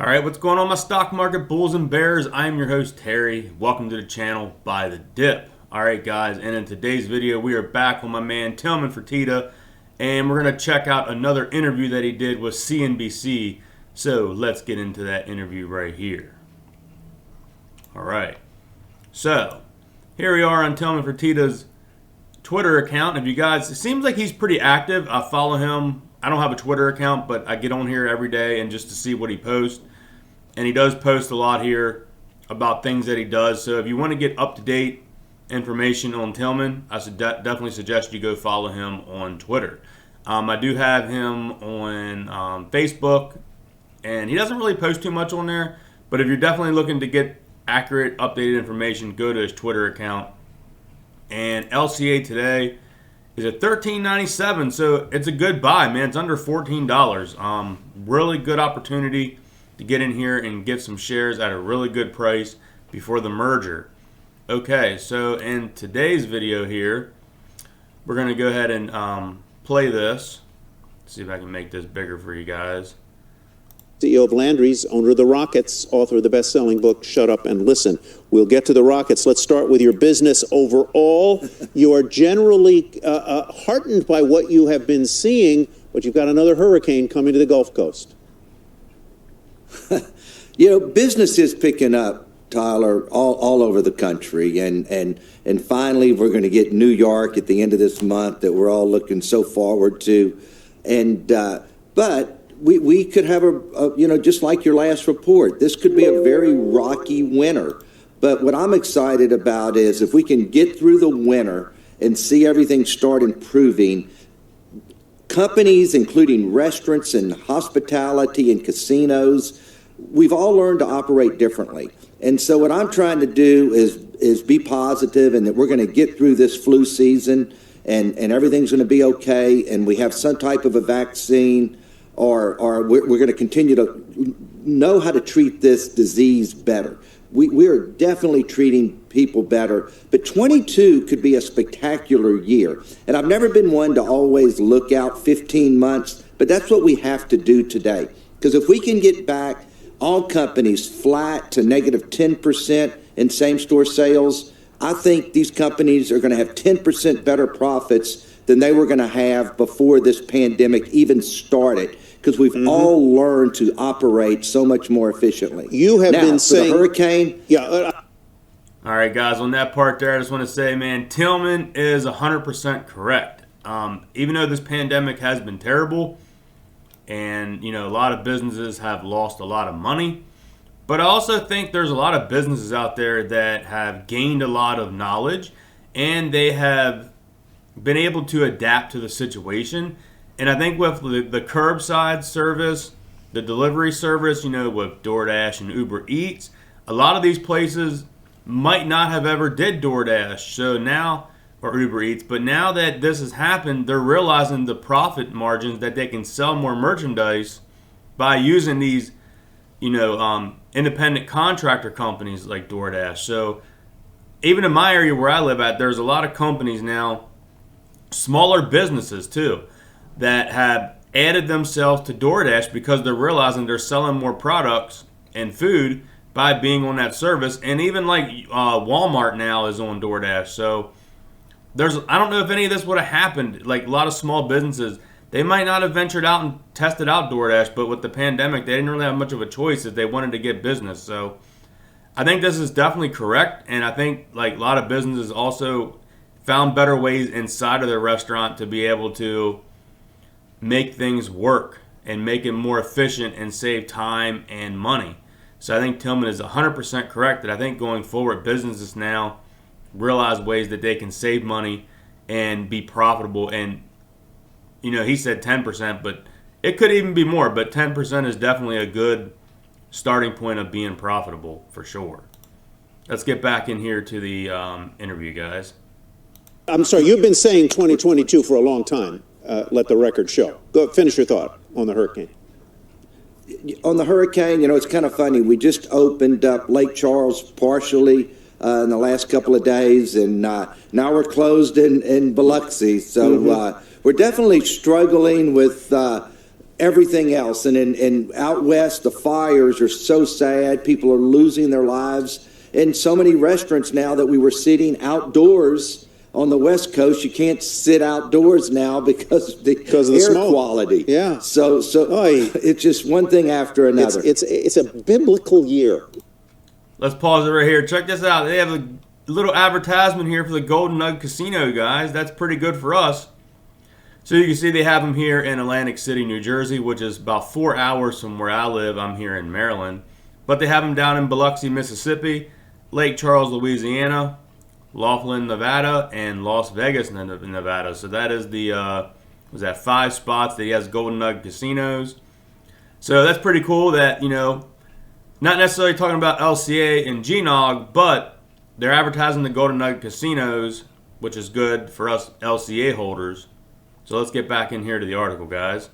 All right, what's going on, my stock market bulls and bears? I am your host, Terry. Welcome to the channel By the Dip. All right, guys, and in today's video, we are back with my man, Tilman Fertitta, and we're going to check out another interview that he did with CNBC. So let's get into that interview right here. All right, so here we are on Tilman Fertitta's Twitter account. If you guys, it seems like he's pretty active. I follow him. I don't have a Twitter account, but I get on here every day and just to see what he posts. And he does post a lot here about things that he does. So if you want to get up-to-date information on Tilman, I definitely suggest you go follow him on Twitter. I do have him on Facebook, and he doesn't really post too much on there. But if you're definitely looking to get accurate, updated information, go to his Twitter account. And LCA today is at $13.97, so it's a good buy, man. It's under $14. Really good opportunity to get in here and get some shares at a really good price before the merger. Okay, so in today's video here, we're going to go ahead and play this. See if I can make this bigger for you guys. CEO of Landry's, owner of the Rockets, author of the best-selling book, Shut Up and Listen. We'll get to the Rockets. Let's start with your business overall. You are generally heartened by what you have been seeing, but you've got another hurricane coming to the Gulf Coast. You know, business is picking up, Tyler, all over the country. And finally, we're going to get New York at the end of this month that we're all looking so forward to. And but we could have just like your last report, this could be a very rocky winter. But what I'm excited about is if we can get through the winter and see everything start improving, companies, including restaurants and hospitality and casinos, we've all learned to operate differently. And so what I'm trying to do is be positive and that we're going to get through this flu season and everything's going to be okay and we have some type of a vaccine or we're going to continue to know how to treat this disease better. We are definitely treating people better, but 22 could be a spectacular year. And I've never been one to always look out 15 months, but that's what we have to do today. Because if we can get back all companies flat to negative 10% in same-store sales, I think these companies are going to have 10% better profits than they were going to have before this pandemic even started. Because we've all learned to operate so much more efficiently. You have been saying the hurricane. Yeah. All right, guys. On that part there, I just want to say, man, Tilman is 100% correct. Even though this pandemic has been terrible, and a lot of businesses have lost a lot of money, but I also think there's a lot of businesses out there that have gained a lot of knowledge, and they have been able to adapt to the situation. And I think with the curbside service, the delivery service, with DoorDash and Uber Eats, a lot of these places might not have ever did DoorDash. So now, or Uber Eats, but now that this has happened, they're realizing the profit margins that they can sell more merchandise by using these, independent contractor companies like DoorDash. So even in my area where I live at, there's a lot of companies now, smaller businesses too, that have added themselves to DoorDash because they're realizing they're selling more products and food by being on that service. And even like Walmart now is on DoorDash. So I don't know if any of this would have happened. Like a lot of small businesses, they might not have ventured out and tested out DoorDash, but with the pandemic, they didn't really have much of a choice if they wanted to get business. So I think this is definitely correct. And I think like a lot of businesses also found better ways inside of their restaurant to be able to make things work and make it more efficient and save time and money. So I think Tilman is 100% correct that I think going forward, businesses now realize ways that they can save money and be profitable. And, he said 10%, but it could even be more. But 10% is definitely a good starting point of being profitable for sure. Let's get back in here to the interview, guys. I'm sorry, you've been saying 2022 for a long time. Let the record show. Go finish your thought on the hurricane. On the hurricane, it's kind of funny. We just opened up Lake Charles partially in the last couple of days, and now we're closed in Biloxi. So we're definitely struggling with everything else. And out west, the fires are so sad. People are losing their lives. And so many restaurants now that we were sitting outdoors on the West Coast, you can't sit outdoors now because of the air smoke quality. Yeah. So it's just one thing after another. It's a biblical year. Let's pause it right here. Check this out. They have a little advertisement here for the Golden Nugget Casino, guys. That's pretty good for us. So you can see they have them here in Atlantic City, New Jersey, which is about 4 hours from where I live. I'm here in Maryland. But they have them down in Biloxi, Mississippi, Lake Charles, Louisiana, Laughlin, Nevada, and Las Vegas, Nevada. So that is the, was that 5 spots that he has Golden Nugget Casinos. So that's pretty cool that, you know, not necessarily talking about LCA and GNOG, but they're advertising the Golden Nugget Casinos, which is good for us LCA holders. So let's get back in here to the article, guys.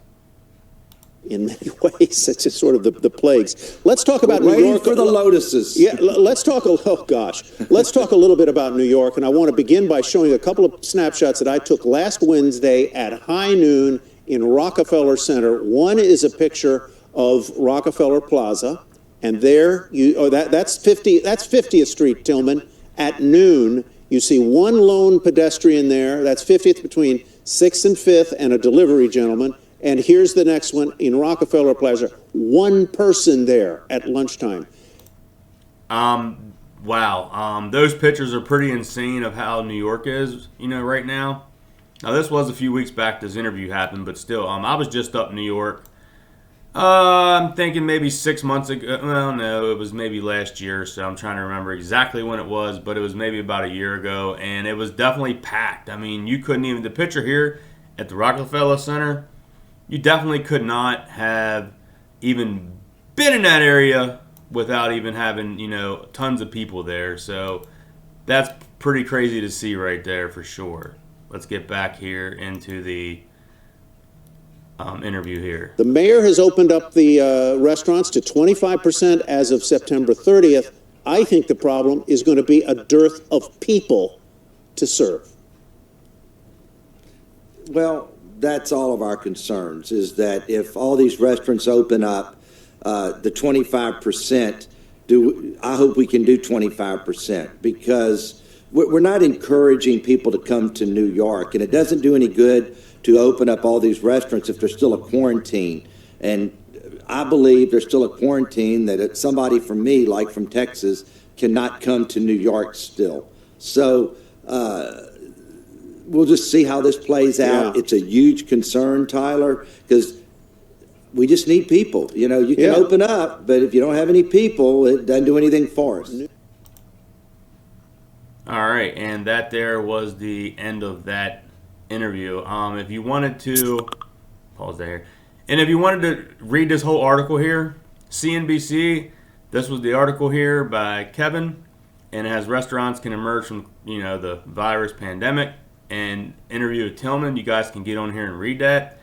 In many ways, it's just sort of the plagues. Let's talk about New York. For the lotuses. Yeah, let's talk. Oh gosh, let's talk a little bit about New York, and I want to begin by showing a couple of snapshots that I took last Wednesday at high noon in Rockefeller Center. One is a picture of Rockefeller Plaza, and there that's 50th Street, Tilman. At noon, you see one lone pedestrian there. That's 50th between 6th and 5th, and a delivery gentleman. And here's the next one in Rockefeller Plaza. One person there at lunchtime. Wow. Those pictures are pretty insane of how New York is, you know, right now. Now, this was a few weeks back this interview happened, but still, I was just up in New York. I'm thinking maybe 6 months ago. Well, no, it was maybe last year, so I'm trying to remember exactly when it was, but it was maybe about a year ago, and it was definitely packed. I mean, you couldn't even, the picture here at the Rockefeller Center, you definitely could not have even been in that area without even having, you know, tons of people there. So that's pretty crazy to see right there for sure. Let's get back here into the interview here. The mayor has opened up the restaurants to 25% as of September 30th. I think the problem is going to be a dearth of people to serve. Well, that's all of our concerns, is that if all these restaurants open up, the 25%, I hope we can do 25%, because we're not encouraging people to come to New York, and it doesn't do any good to open up all these restaurants if there's still a quarantine. And I believe there's still a quarantine that somebody from me, like from Texas, cannot come to New York still. So we'll just see how this plays out. Yeah. It's a huge concern, Tyler, because we just need people. You know, you can open up, but if you don't have any people, it doesn't do anything for us. All right, and that there was the end of that interview. If you wanted to, pause there, and if you wanted to read this whole article here, CNBC, this was the article here by Kevin, and it has restaurants can emerge from, you know, the virus pandemic, and interview with Tilman. You guys can get on here and read that.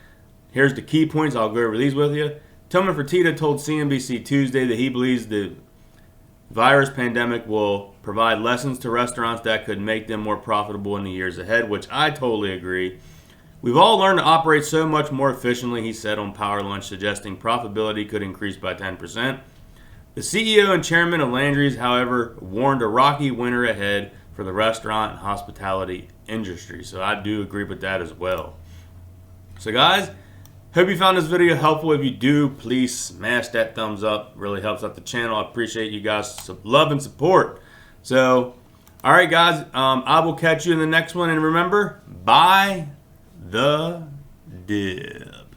Here's the key points. I'll go over these with you. Tilman Fertitta told CNBC Tuesday that he believes the virus pandemic will provide lessons to restaurants that could make them more profitable in the years ahead, which I totally agree. We've all learned to operate so much more efficiently, he said on Power Lunch, suggesting profitability could increase by 10%. The CEO and chairman of Landry's, however, warned a rocky winter ahead for the restaurant and hospitality industry. So I do agree with that as well. So guys, hope you found this video helpful. If you do, please smash that thumbs up. It really helps out the channel. I appreciate you guys' love and support. So, all right, guys, I will catch you in the next one. And remember, buy the dip.